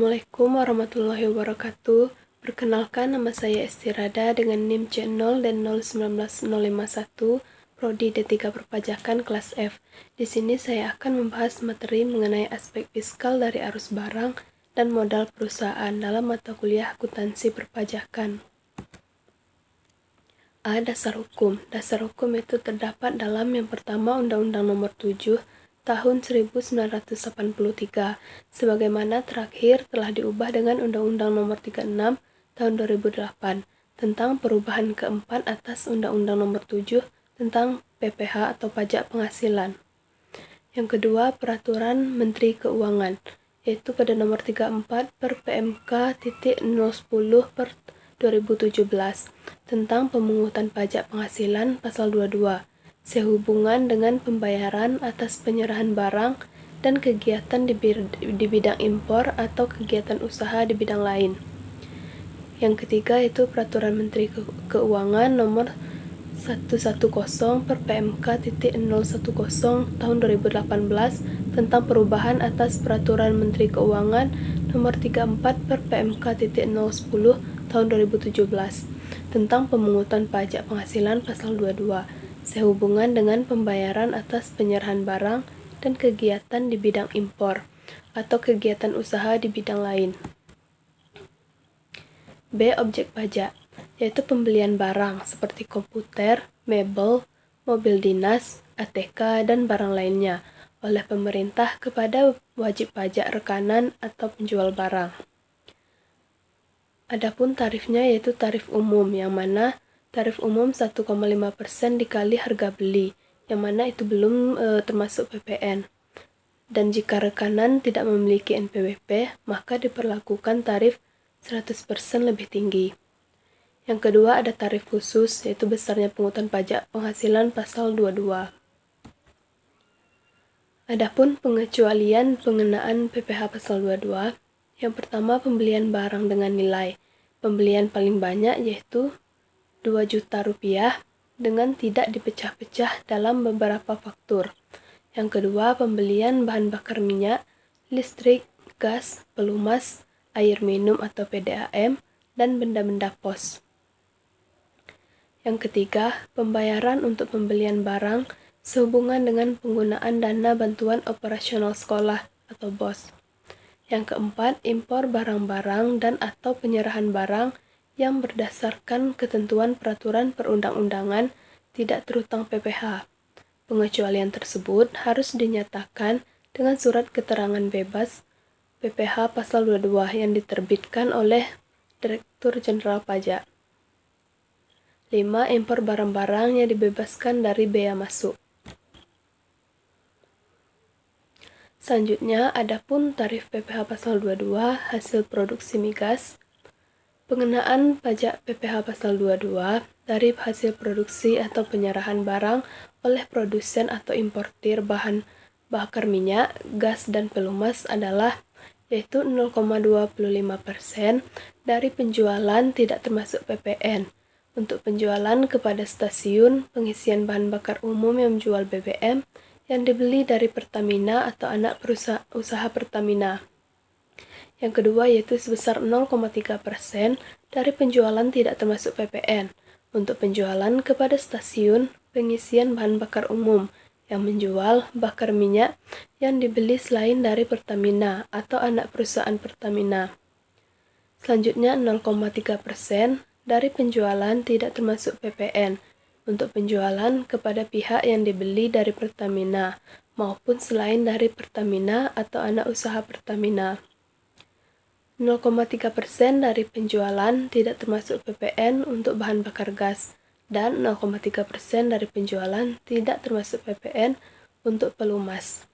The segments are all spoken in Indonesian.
Assalamualaikum warahmatullahi wabarakatuh. Perkenalkan, nama saya Estirada dengan NIM C0 dan 019051, Prodi D3 Perpajakan kelas F. Di sini saya akan membahas materi mengenai aspek fiskal dari arus barang dan modal perusahaan dalam mata kuliah akuntansi perpajakan. A. Dasar hukum. Dasar hukum itu terdapat dalam yang pertama Undang-Undang Nomor 7 Tahun 1983, sebagaimana terakhir telah diubah dengan Undang-Undang Nomor 36 Tahun 2008 tentang perubahan keempat atas Undang-Undang Nomor 7 tentang PPh atau pajak penghasilan. Yang kedua, Peraturan Menteri Keuangan, yaitu pada nomor 34 per PMK.010 per 2017 tentang pemungutan pajak penghasilan pasal 22. Sehubungan dengan pembayaran atas penyerahan barang dan kegiatan di bidang impor atau kegiatan usaha di bidang lain. Yang ketiga itu Peraturan Menteri Keuangan nomor 110 per PMK.010 tahun 2018 tentang perubahan atas Peraturan Menteri Keuangan nomor 34 per PMK.010 tahun 2017 tentang pemungutan pajak penghasilan pasal 22. Sehubungan dengan pembayaran atas penyerahan barang dan kegiatan di bidang impor atau kegiatan usaha di bidang lain. B. Objek pajak, yaitu pembelian barang seperti komputer, mebel, mobil dinas, ATK, dan barang lainnya oleh pemerintah kepada wajib pajak rekanan atau penjual barang. Adapun tarifnya yaitu tarif umum, yang mana tarif umum 1,5% dikali harga beli, yang mana itu belum termasuk PPN. Dan jika rekanan tidak memiliki NPWP, maka diperlakukan tarif 100% lebih tinggi. Yang kedua ada tarif khusus, yaitu besarnya pungutan pajak penghasilan pasal 22. Adapun pengecualian pengenaan PPh pasal 22, yang pertama pembelian barang dengan nilai pembelian paling banyak yaitu Rp2.000.000 dengan tidak dipecah-pecah dalam beberapa faktur. Yang kedua, pembelian bahan bakar minyak, listrik, gas, pelumas, air minum atau PDAM, dan benda-benda pos. Yang ketiga, pembayaran untuk pembelian barang sehubungan dengan penggunaan dana bantuan operasional sekolah atau BOS. Yang keempat, impor barang-barang dan atau penyerahan barang yang berdasarkan ketentuan peraturan perundang-undangan tidak terhutang PPh. Pengecualian tersebut harus dinyatakan dengan surat keterangan bebas PPh pasal 22 yang diterbitkan oleh Direktur Jenderal Pajak. 5. Impor barang-barang yang dibebaskan dari bea masuk. Selanjutnya, adapun tarif PPh pasal 22 hasil produksi migas. Pengenaan pajak PPh pasal 22 dari hasil produksi atau penyerahan barang oleh produsen atau importir bahan bakar minyak, gas, dan pelumas adalah yaitu 0,25% dari penjualan tidak termasuk PPN untuk penjualan kepada stasiun pengisian bahan bakar umum yang menjual BBM yang dibeli dari Pertamina atau anak usaha Pertamina. Yang kedua yaitu sebesar 0,3% dari penjualan tidak termasuk PPN untuk penjualan kepada stasiun pengisian bahan bakar umum yang menjual bakar minyak yang dibeli selain dari Pertamina atau anak perusahaan Pertamina. Selanjutnya 0,3% dari penjualan tidak termasuk PPN untuk penjualan kepada pihak yang dibeli dari Pertamina maupun selain dari Pertamina atau anak usaha Pertamina. 0,3% dari penjualan tidak termasuk PPN untuk bahan bakar gas, dan 0,3% dari penjualan tidak termasuk PPN untuk pelumas.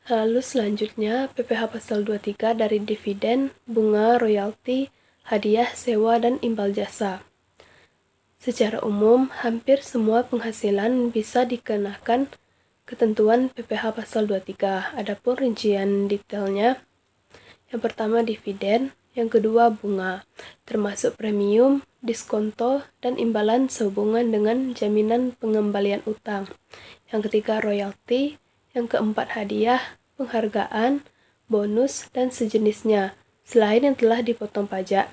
Lalu selanjutnya PPh pasal 23 dari dividen, bunga, royalti, hadiah, sewa, dan imbal jasa. Secara umum, hampir semua penghasilan bisa dikenakan ketentuan PPh pasal 23. Adapun rincian detailnya, yang pertama dividen, yang kedua bunga, termasuk premium, diskonto, dan imbalan sehubungan dengan jaminan pengembalian utang. Yang ketiga royalti, yang keempat hadiah, penghargaan, bonus, dan sejenisnya, selain yang telah dipotong pajak.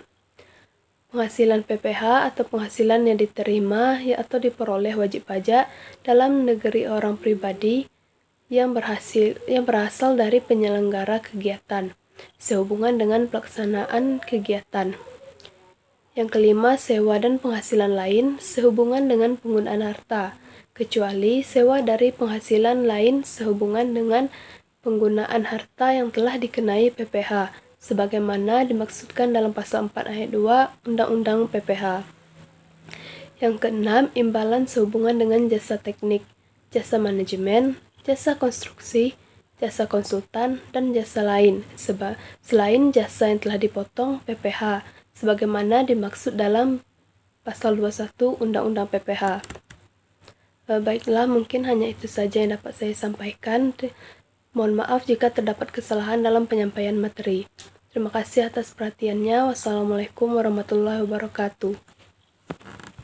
Penghasilan PPh atau penghasilan yang diterima atau diperoleh wajib pajak dalam negeri orang pribadi yang berasal dari penyelenggara kegiatan, sehubungan dengan pelaksanaan kegiatan. Yang kelima, sewa dan penghasilan lain sehubungan dengan penggunaan harta, kecuali sewa dari penghasilan lain sehubungan dengan penggunaan harta yang telah dikenai PPh, sebagaimana dimaksudkan dalam pasal 4 ayat 2 Undang-Undang PPh. Yang keenam, imbalan sehubungan dengan jasa teknik, jasa manajemen, jasa konstruksi, jasa konsultan, dan jasa lain, selain jasa yang telah dipotong PPh, sebagaimana dimaksud dalam pasal 21 Undang-Undang PPh. Baiklah, mungkin hanya itu saja yang dapat saya sampaikan. Mohon maaf jika terdapat kesalahan dalam penyampaian materi. Terima kasih atas perhatiannya. Wassalamualaikum warahmatullahi wabarakatuh.